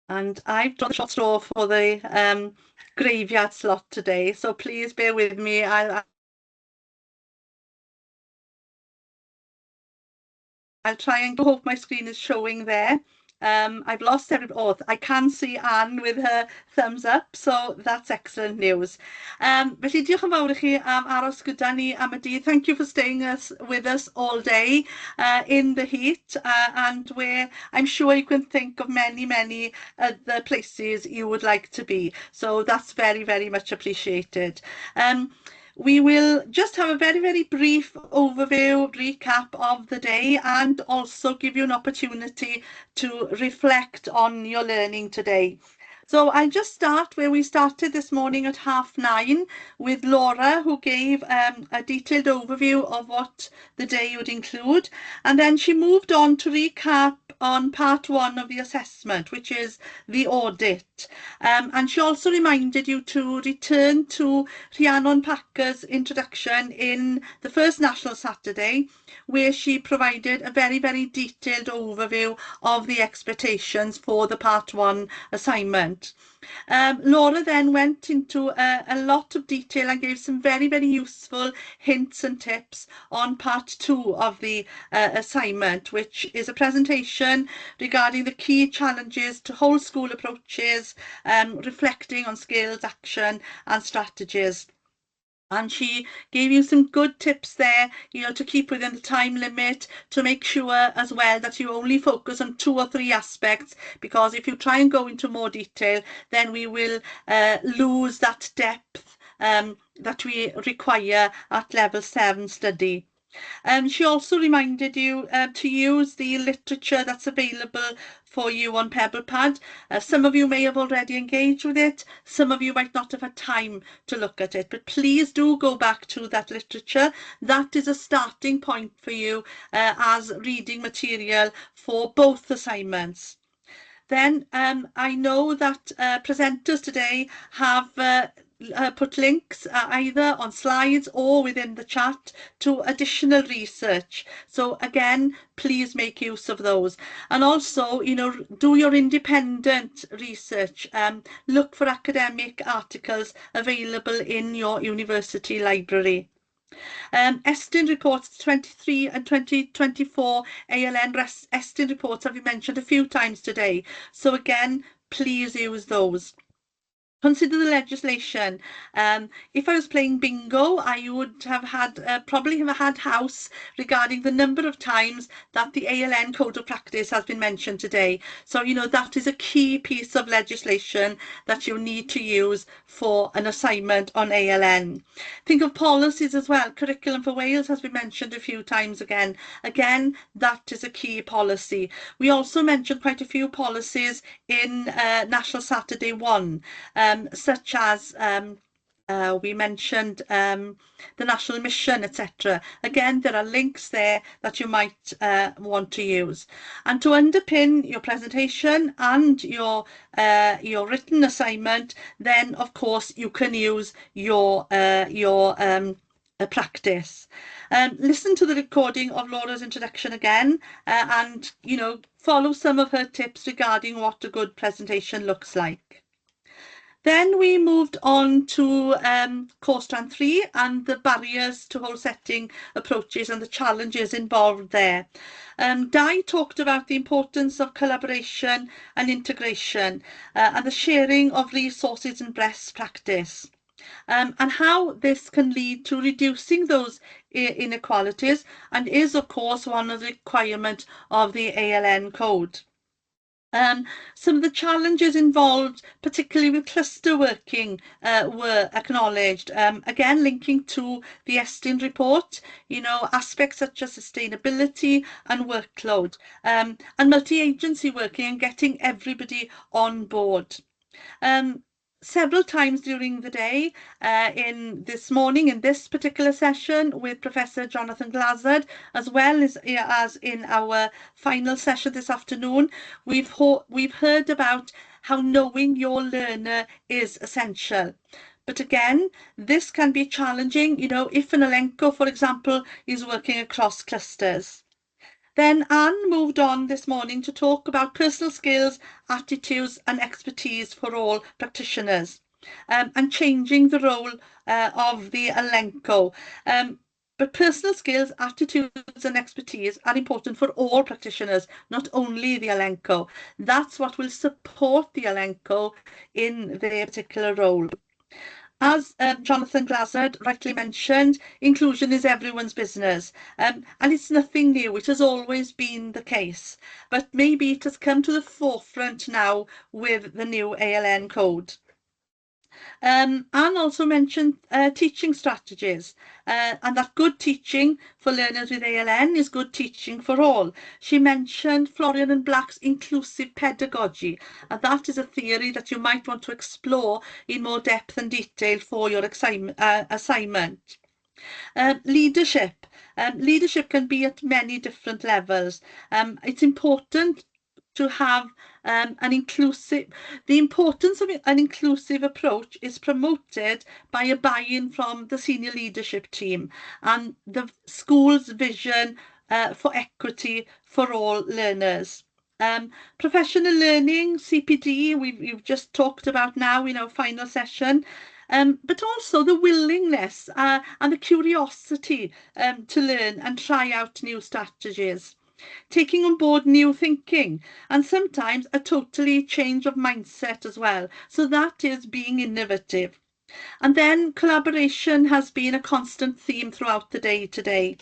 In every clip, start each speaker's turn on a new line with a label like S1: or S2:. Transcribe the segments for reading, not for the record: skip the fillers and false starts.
S1: And I've drawn the short straw for the graveyard slot today, so please bear with me. I'll try and hope my screen is showing there. I've lost I can see Anne with her thumbs up, so that's excellent news. Felly diolch yn fawr i chi am aros gyda ni am y dydd. Thank you for staying with us all day in the heat, and where I'm sure you can think of many the places you would like to be. So that's very much appreciated. We will just have a very brief overview, recap of the day, and also give you an opportunity to reflect on your learning today. So I'll just start where we started this morning at 9:30 with Laura, who gave a detailed overview of what the day would include. And then she moved on to recap on part 1 of the assessment, which is the audit. And she also reminded you to return to Rhiannon Packer's introduction in the first National Saturday, where she provided a very detailed overview of the expectations for the part 1 assignment. Laura then went into a lot of detail and gave some very useful hints and tips on part 2 of the assignment, which is a presentation regarding the key challenges to whole school approaches, reflecting on skills, action and strategies. And she gave you some good tips there, to keep within the time limit, to make sure as well that you only focus on 2 or 3 aspects, because if you try and go into more detail, then we will lose that depth that we require at level 7 study. She also reminded you to use the literature that's available for you on PebblePad. Some of you may have already engaged with it, some of you might not have had time to look at it, but please do go back to that literature. That is a starting point for you as reading material for both assignments. Then I know that presenters today have put links either on slides or within the chat to additional research. So again, please make use of those. And also, do your independent research. Look for academic articles available in your university library. Estyn reports 23 and 2024 ALN Estyn reports have been mentioned a few times today. So again, please use those. Consider the legislation. If I was playing bingo, I would have had probably have had house regarding the number of times that the ALN Code of Practice has been mentioned today. So, that is a key piece of legislation that you need to use for an assignment on ALN. Think of policies as well. Curriculum for Wales has been mentioned a few times again. Again, that is a key policy. We also mentioned quite a few policies in National Saturday 1. Such as we mentioned the national mission, etc. Again, there are links there that you might want to use. And to underpin your presentation and your written assignment, then of course you can use your practice. Listen to the recording of Laura's introduction again, and follow some of her tips regarding what a good presentation looks like. Then we moved on to Core Strand 3 and the barriers to whole setting approaches and the challenges involved there. Di talked about the importance of collaboration and integration and the sharing of resources and best practice. And how this can lead to reducing those inequalities, and is of course one of the requirements of the ALN code. Some of the challenges involved, particularly with cluster working, were acknowledged. Again, linking to the Estyn report, aspects such as sustainability and workload, and multi-agency working and getting everybody on board. Several times during the day, in this morning, in this particular session with Professor Jonathan Glassard, as well as in our final session this afternoon, we've heard about how knowing your learner is essential. But again, this can be challenging, if an Elenco, for example, is working across clusters. Then Anne moved on this morning to talk about personal skills, attitudes and expertise for all practitioners, and changing the role of the Elenco. But personal skills, attitudes and expertise are important for all practitioners, not only the Elenco. That's what will support the Elenco in their particular role. As Jonathan Glassard rightly mentioned, inclusion is everyone's business, and it's nothing new. It has always been the case, but maybe it has come to the forefront now with the new ALN code. Anne also mentioned teaching strategies, and that good teaching for learners with ALN is good teaching for all. She mentioned Florian and Black's inclusive pedagogy, and that is a theory that you might want to explore in more depth and detail for your assignment. Leadership. Leadership can be at many different levels. It's important to have the importance of an inclusive approach is promoted by a buy-in from the senior leadership team and the school's vision for equity for all learners. Professional learning, CPD, we've just talked about now in our final session, but also the willingness and the curiosity to learn and try out new strategies. Taking on board new thinking and sometimes a totally change of mindset as well. So that is being innovative. And then collaboration has been a constant theme throughout the day today.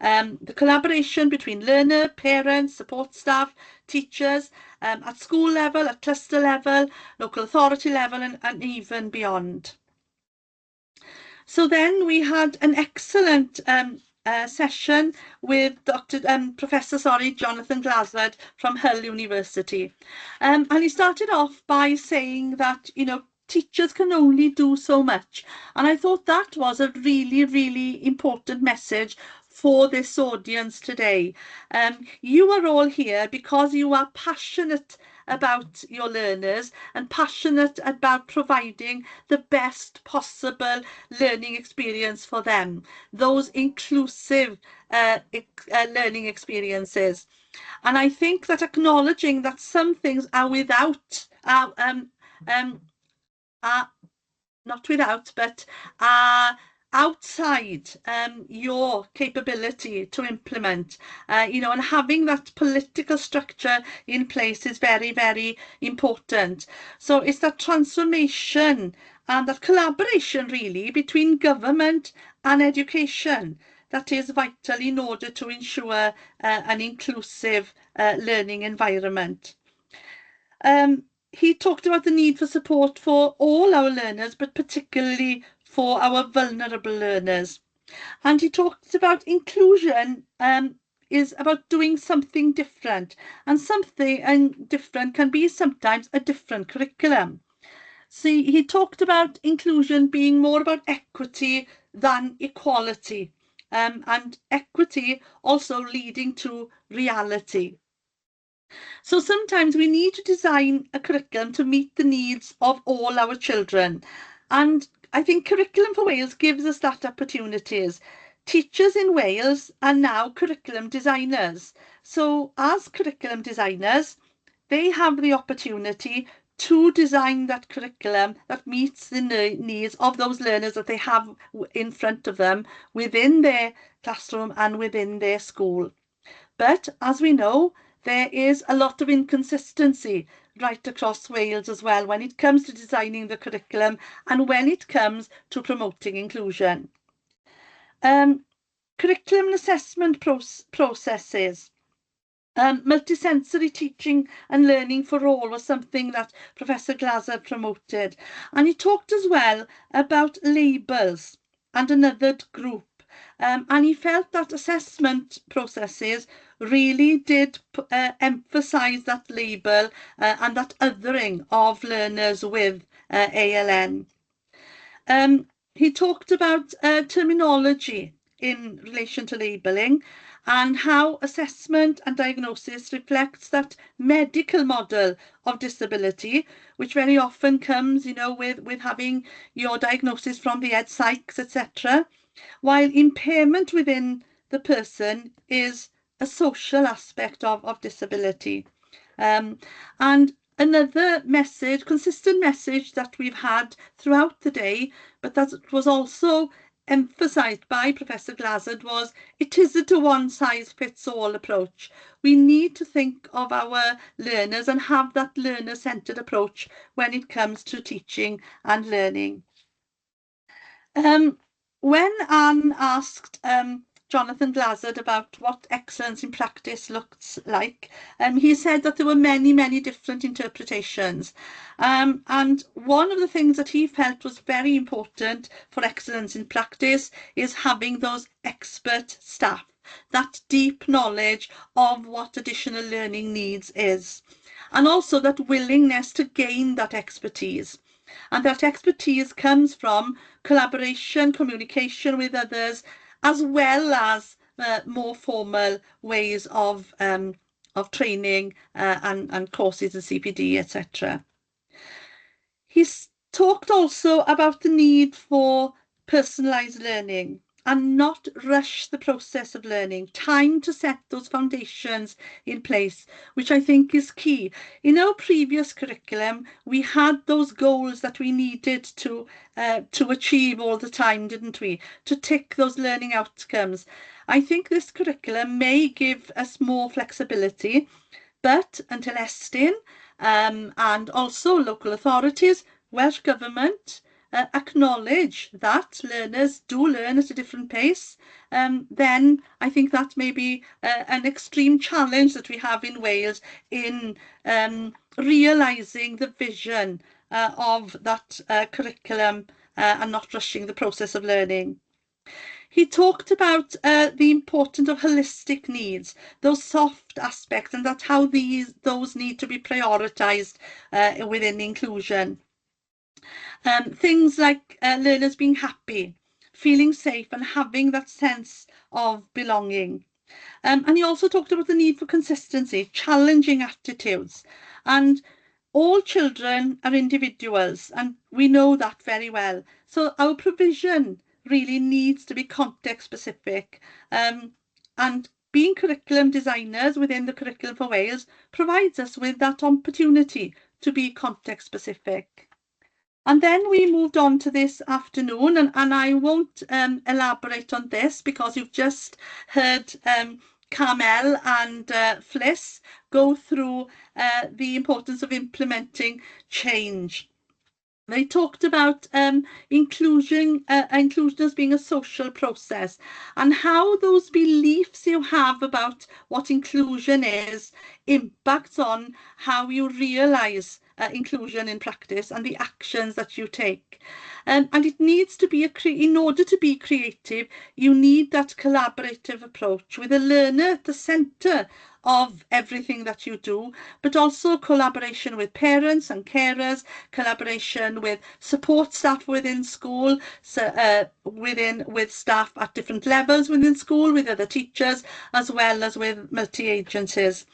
S1: The collaboration between learner, parents, support staff, teachers, at school level, at cluster level, local authority level, and even beyond. So then we had an excellent session with Professor Jonathan Glassard from Hull University. And he started off by saying that, you know, teachers can only do so much. And I thought that was a really, really important message for this audience today. You are all here because you are passionate about your learners and passionate about providing the best possible learning experience for them, those inclusive learning experiences. And I think that acknowledging that some things are not without, but outside your capability to implement, you know, and having that political structure in place is very, very important. So it's that transformation and that collaboration really between government and education that is vital in order to ensure an inclusive learning environment. He talked about the need for support for all our learners, but particularly for our vulnerable learners. And he talked about inclusion is about doing something different, and something different can be sometimes a different curriculum. So he talked about inclusion being more about equity than equality, and equity also leading to reality. So sometimes we need to design a curriculum to meet the needs of all our children. And I think Curriculum for Wales gives us that opportunities. Teachers in Wales are now curriculum designers. So as curriculum designers, they have the opportunity to design that curriculum that meets the needs of those learners that they have in front of them within their classroom and within their school. But as we know, there is a lot of inconsistency right across Wales as well when it comes to designing the curriculum and when it comes to promoting inclusion. Curriculum and assessment processes. Multisensory teaching and learning for all was something that Professor Glaser promoted. And he talked as well about labels and another group. And he felt that assessment processes really did emphasise that label and that othering of learners with ALN. He talked about terminology in relation to labelling and how assessment and diagnosis reflects that medical model of disability, which very often comes, you know, with having your diagnosis from the ed psychs, etc., while impairment within the person is a social aspect of disability. And another message, consistent message that we've had throughout the day, but that was also emphasised by Professor Glazard, was it isn't a one-size-fits-all approach. We need to think of our learners and have that learner-centred approach when it comes to teaching and learning. When Anne asked Jonathan Glazard about what excellence in practice looks like, he said that there were many, many different interpretations. And one of the things that he felt was very important for excellence in practice is having those expert staff, that deep knowledge of what additional learning needs is, and also that willingness to gain that expertise. And that expertise comes from collaboration, communication with others, as well as more formal ways of training and courses in CPD, etc. He's talked also about the need for personalised learning and not rush the process of learning, time to set those foundations in place, which I think is key. In our previous curriculum, we had those goals that we needed to achieve all the time, didn't we? To tick those learning outcomes. I think this curriculum may give us more flexibility, but until Estyn and also local authorities, Welsh Government acknowledge that learners do learn at a different pace, then I think that may be an extreme challenge that we have in Wales in realising the vision of that curriculum and not rushing the process of learning. He talked about the importance of holistic needs, those soft aspects, and that how those need to be prioritised within inclusion. Things like learners being happy, feeling safe, and having that sense of belonging. And he also talked about the need for consistency, challenging attitudes, and all children are individuals, and we know that very well. So our provision really needs to be context specific, and being curriculum designers within the Curriculum for Wales provides us with that opportunity to be context specific. And then we moved on to this afternoon, and I won't elaborate on this because you've just heard Carmel and Fliss go through the importance of implementing change. They talked about inclusion as being a social process, and how those beliefs you have about what inclusion is impacts on how you realise inclusion in practice and the actions that you take. And it needs to be in order to be creative, you need that collaborative approach with a learner at the centre of everything that you do, but also collaboration with parents and carers, collaboration with support staff within school, so, with staff at different levels within school, with other teachers, as well as with multi-agencies.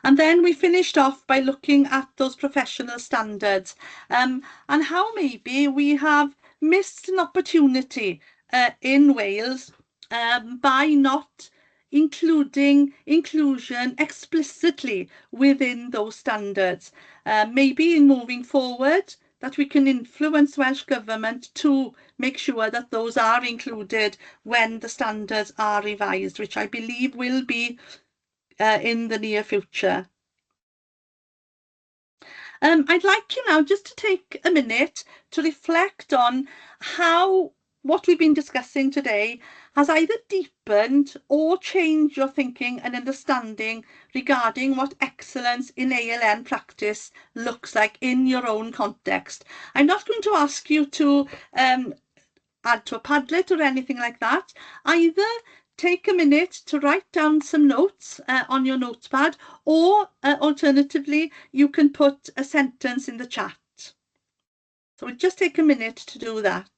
S1: And then we finished off by looking at those professional standards and how maybe we have missed an opportunity in Wales by not including inclusion explicitly within those standards. Maybe in moving forward that we can influence Welsh Government to make sure that those are included when the standards are revised, which I believe will be in the near future. I'd like you now just to take a minute to reflect on how what we've been discussing today has either deepened or changed your thinking and understanding regarding what excellence in ALN practice looks like in your own context. I'm not going to ask you to add to a Padlet or anything like that. Either take a minute to write down some notes on your notepad, or alternatively, you can put a sentence in the chat. So we'll just take a minute to do that.